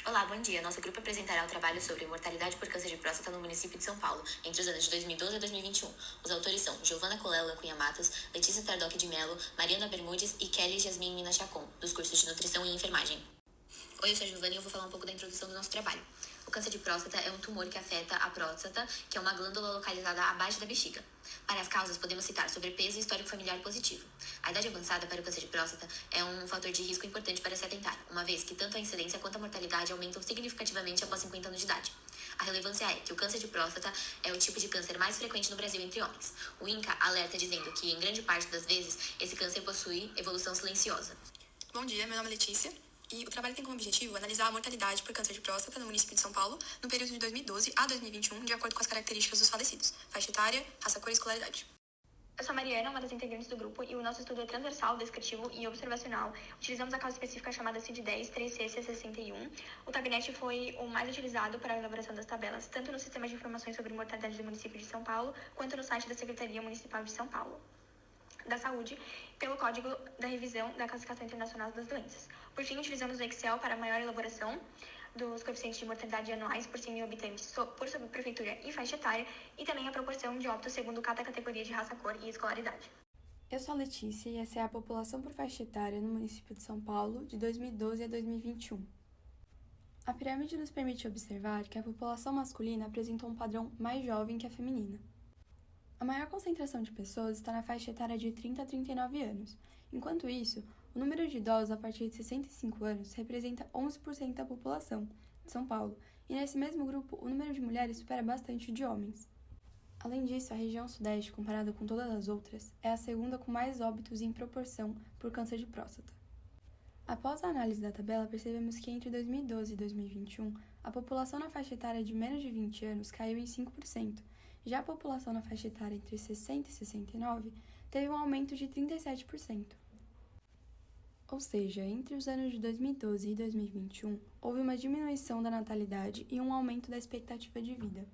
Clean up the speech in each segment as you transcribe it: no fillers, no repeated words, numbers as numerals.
Olá, bom dia. Nosso grupo apresentará o trabalho sobre mortalidade por câncer de próstata no município de São Paulo, entre os anos de 2012 a 2021. Os autores são Giovana Colela Cunha Matos, Letícia Tardoc de Mello, Mariana Bermudes e Kelly Jasmine Mina Chacon, dos cursos de Nutrição e Enfermagem. Oi, eu sou a Giovana e eu vou falar um pouco da introdução do nosso trabalho. O câncer de próstata é um tumor que afeta a próstata, que é uma glândula localizada abaixo da bexiga. Para as causas, podemos citar sobrepeso e histórico familiar positivo. A idade avançada para o câncer de próstata é um fator de risco importante para se atentar, uma vez que tanto a incidência quanto a mortalidade aumentam significativamente após 50 anos de idade. A relevância é que o câncer de próstata é o tipo de câncer mais frequente no Brasil entre homens. O INCA alerta dizendo que, em grande parte das vezes, esse câncer possui evolução silenciosa. Bom dia, meu nome é Letícia e o trabalho tem como objetivo analisar a mortalidade por câncer de próstata no município de São Paulo no período de 2012 a 2021, de acordo com as características dos falecidos, faixa etária, raça, cor e escolaridade. Eu sou a Mariana, uma das integrantes do grupo, e o nosso estudo é transversal, descritivo e observacional. Utilizamos a causa específica chamada CID-10 3C61. O tabinete foi o mais utilizado para a elaboração das tabelas, tanto no Sistema de Informações sobre Mortalidade do Município de São Paulo, quanto no site da Secretaria Municipal de São Paulo da Saúde, pelo Código da Revisão da Classificação Internacional das Doenças. Por fim, utilizamos o Excel para maior elaboração dos coeficientes de mortalidade anuais por 100 mil habitantes por subprefeitura e faixa etária, e também a proporção de óbitos segundo cada categoria de raça, cor e escolaridade. Eu sou a Letícia e essa é a população por faixa etária no município de São Paulo de 2012 a 2021. A pirâmide nos permite observar que a população masculina apresenta um padrão mais jovem que a feminina. A maior concentração de pessoas está na faixa etária de 30 a 39 anos. Enquanto isso, o número de idosos a partir de 65 anos representa 11% da população de São Paulo, e nesse mesmo grupo, o número de mulheres supera bastante o de homens. Além disso, a região sudeste, comparada com todas as outras, é a segunda com mais óbitos em proporção por câncer de próstata. Após a análise da tabela, percebemos que entre 2012 e 2021, a população na faixa etária de menos de 20 anos caiu em 5%, já a população na faixa etária entre 60 e 69 teve um aumento de 37%. Ou seja, entre os anos de 2012 e 2021, houve uma diminuição da natalidade e um aumento da expectativa de vida.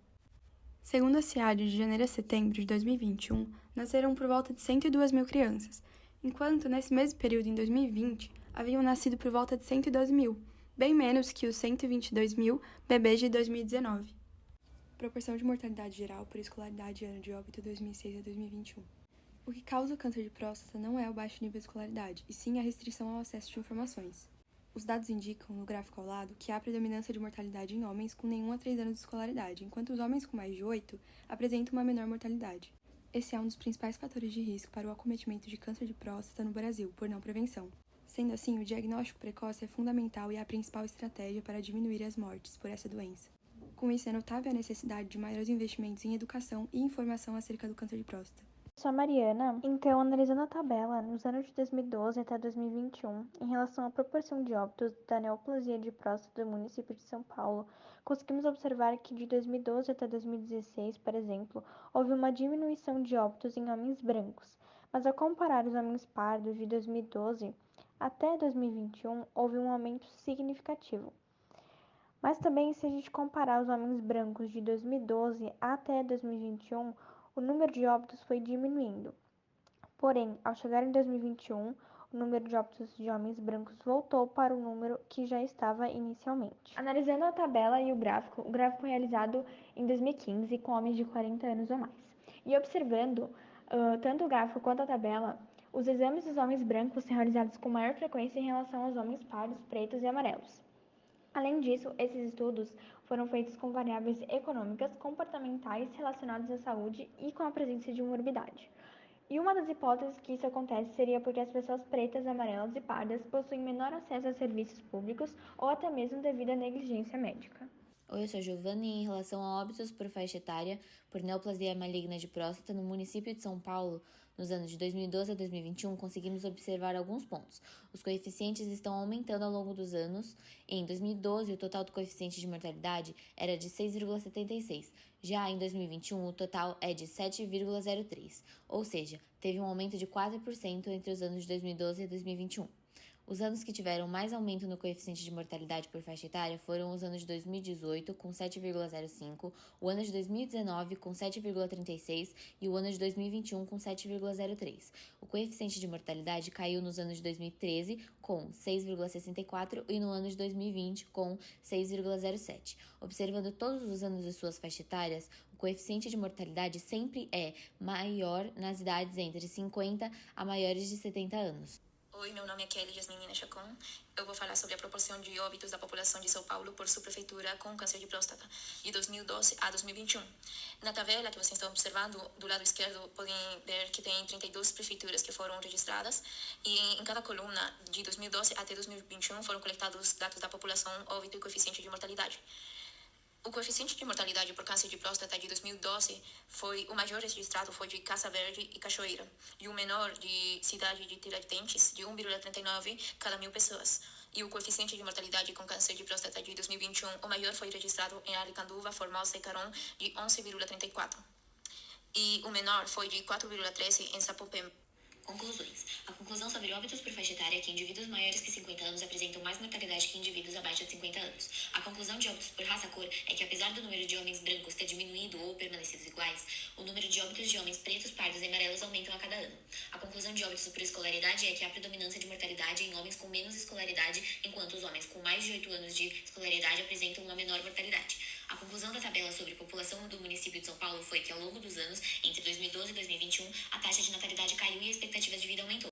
Segundo a CIAD, de janeiro a setembro de 2021, nasceram por volta de 102 mil crianças, enquanto nesse mesmo período, em 2020, haviam nascido por volta de 112 mil, bem menos que os 122 mil bebês de 2019. Proporção de mortalidade geral por escolaridade e ano de óbito 2006 a 2021. O que causa o câncer de próstata não é o baixo nível de escolaridade, e sim a restrição ao acesso de informações. Os dados indicam, no gráfico ao lado, que há predominância de mortalidade em homens com nenhum a 3 anos de escolaridade, enquanto os homens com mais de 8 apresentam uma menor mortalidade. Esse é um dos principais fatores de risco para o acometimento de câncer de próstata no Brasil, por não prevenção. Sendo assim, o diagnóstico precoce é fundamental e é a principal estratégia para diminuir as mortes por essa doença. Com isso, é notável a necessidade de maiores investimentos em educação e informação acerca do câncer de próstata. Sou a Mariana. Então, analisando a tabela, nos anos de 2012 até 2021, em relação à proporção de óbitos da neoplasia de próstata do município de São Paulo, conseguimos observar que de 2012 até 2016, por exemplo, houve uma diminuição de óbitos em homens brancos, mas ao comparar os homens pardos de 2012 até 2021, houve um aumento significativo. Mas também, se a gente comparar os homens brancos de 2012 até 2021, o número de óbitos foi diminuindo. Porém, ao chegar em 2021, o número de óbitos de homens brancos voltou para o número que já estava inicialmente. Analisando a tabela e o gráfico foi realizado em 2015 com homens de 40 anos ou mais. E observando tanto o gráfico quanto a tabela, os exames dos homens brancos são realizados com maior frequência em relação aos homens pardos, pretos e amarelos. Além disso, esses estudos foram feitos com variáveis econômicas, comportamentais relacionadas à saúde e com a presença de morbidade. E uma das hipóteses que isso acontece seria porque as pessoas pretas, amarelas e pardas possuem menor acesso a serviços públicos ou até mesmo devido à negligência médica. Oi, eu sou a Giovana e em relação a óbitos por faixa etária por neoplasia maligna de próstata no município de São Paulo, nos anos de 2012 a 2021, conseguimos observar alguns pontos. Os coeficientes estão aumentando ao longo dos anos. Em 2012, o total do coeficiente de mortalidade era de 6,76. Já em 2021, o total é de 7,03, ou seja, teve um aumento de 4% entre os anos de 2012 e 2021. Os anos que tiveram mais aumento no coeficiente de mortalidade por faixa etária foram os anos de 2018, com 7,05, o ano de 2019, com 7,36 e o ano de 2021, com 7,03. O coeficiente de mortalidade caiu nos anos de 2013, com 6,64 e no ano de 2020, com 6,07. Observando todos os anos de suas faixas etárias, o coeficiente de mortalidade sempre é maior nas idades entre 50 a maiores de 70 anos. Oi, meu nome é Kelly Jasmine Chacon. Eu vou falar sobre a proporção de óbitos da população de São Paulo por subprefeitura com câncer de próstata, de 2012 a 2021. Na tabela que vocês estão observando, do lado esquerdo, podem ver que tem 32 prefeituras que foram registradas e em cada coluna, de 2012 até 2021, foram coletados dados da população, óbito e coeficiente de mortalidade. O coeficiente de mortalidade por câncer de próstata de 2012 o maior registrado foi de Casa Verde e Cachoeira, e o menor de cidade de Tiradentes, de 1,39 cada 1.000 pessoas. E o coeficiente de mortalidade com câncer de próstata de 2021, o maior foi registrado em Aricanduva, Formosa e Caron, de 11,34. E o menor foi de 4,13 em Sapopemba. Conclusões. A conclusão sobre óbitos por faixa etária é que indivíduos maiores que 50 anos apresentam mais mortalidade que indivíduos abaixo de 50 anos. A conclusão de óbitos por raça-cor é que, apesar do número de homens brancos ter diminuído ou permanecido iguais, o número de óbitos de homens pretos, pardos e amarelos aumentam a cada ano. A conclusão de óbitos por escolaridade é que há predominância de mortalidade em homens com menos escolaridade, enquanto os homens com mais de 8 anos de escolaridade apresentam uma menor mortalidade. A conclusão da tabela sobre população do município de São Paulo foi que, ao longo dos anos, entre 2012 e 2021, a taxa de natalidade caiu e a expectativa de vida aumentou.